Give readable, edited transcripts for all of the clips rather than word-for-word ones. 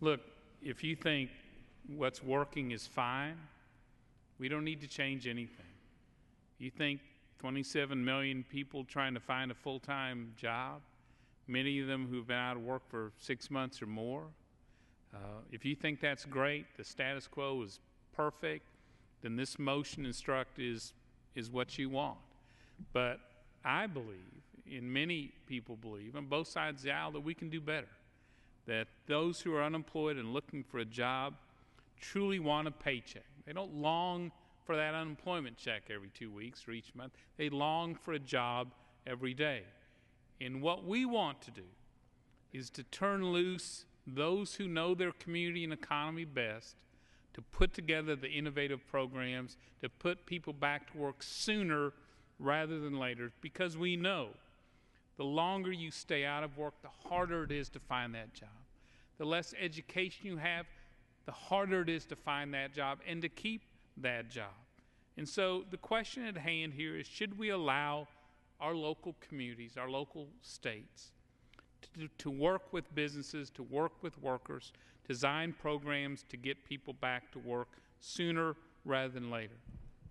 Look, if you think what's working is fine, we don't need to change anything. You think 27 million people trying to find a full-time job, many of them who've been out of work for 6 months or more, if you think that's great, the status quo is perfect, then this motion instruct is what you want. But I believe, and many people believe, on both sides of the aisle, that we can do better. That those who are unemployed and looking for a job truly want a paycheck. They don't long for that unemployment check every 2 weeks or each month. They long for a job every day. And what we want to do is to turn loose those who know their community and economy best, to put together the innovative programs, to put people back to work sooner rather than later, because we know the longer you stay out of work, the harder it is to find that job. The less education you have, the harder it is to find that job and to keep that job. And so the question at hand here is, should we allow our local communities, our local states, to work with businesses, to work with workers, design programs to get people back to work sooner rather than later?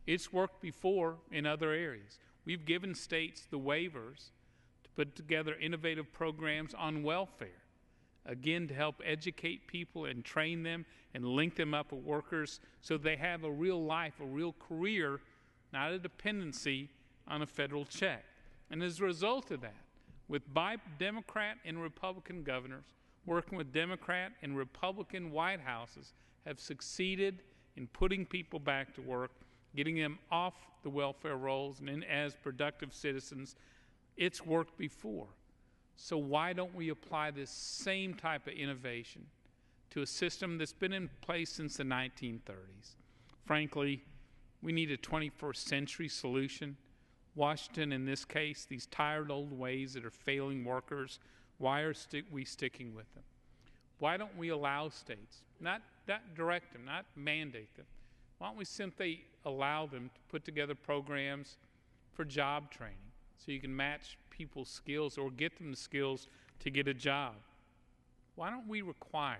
It's worked before in other areas. We've given states the waivers to put together innovative programs on welfare, again, to help educate people and train them and link them up with workers so they have a real life, a real career, not a dependency on a federal check. And as a result of that, with Democrat and Republican governors working with Democrat and Republican White Houses, have succeeded in putting people back to work, getting them off the welfare rolls and in as productive citizens. It's worked before. So why don't we apply this same type of innovation to a system that's been in place since the 1930s? Frankly, we need a 21st century solution. Washington, in this case, these tired old ways that are failing workers, why are we sticking with them? Why don't we allow states, not direct them, not mandate them, why don't we simply allow them to put together programs for job training so you can match people's skills or get them the skills to get a job? Why don't we require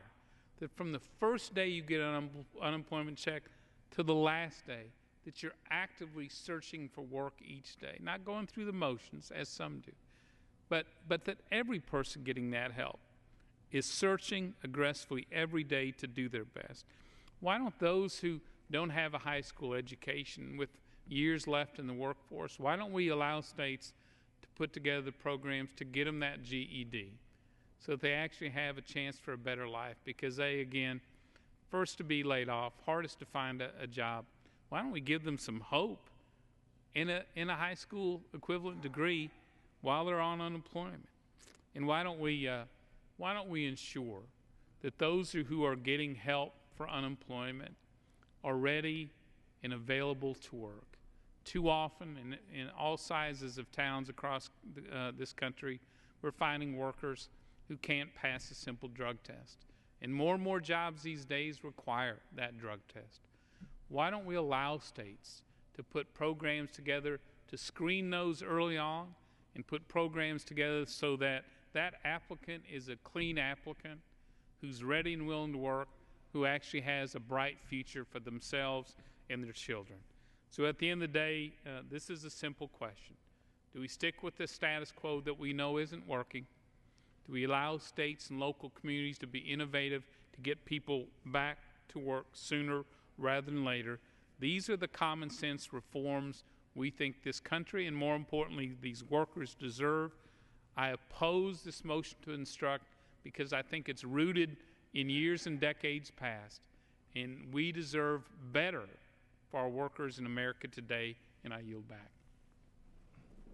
that from the first day you get an unemployment check to the last day, that you're actively searching for work each day, not going through the motions as some do, but that every person getting that help is searching aggressively every day to do their best? Why don't those who don't have a high school education with years left in the workforce, why don't we allow states to put together programs to get them that GED so that they actually have a chance for a better life? Because they, again, first to be laid off, hardest to find a job. Why don't we give them some hope in a high school equivalent degree while they're on unemployment? And why don't we ensure that those who are getting help for unemployment are ready and available to work? Too often, in all sizes of towns across this country, we're finding workers who can't pass a simple drug test. And more jobs these days require that drug test. Why don't we allow states to put programs together to screen those early on and put programs together so that that applicant is a clean applicant who's ready and willing to work, who actually has a bright future for themselves and their children? So at the end of the day, this is a simple question. Do we stick with the status quo that we know isn't working? Do we allow states and local communities to be innovative to get people back to work sooner rather than later? These are the common sense reforms we think this country and, more importantly, these workers deserve. I oppose this motion to instruct because I think it's rooted in years and decades past, and we deserve better for our workers in America today, and I yield back.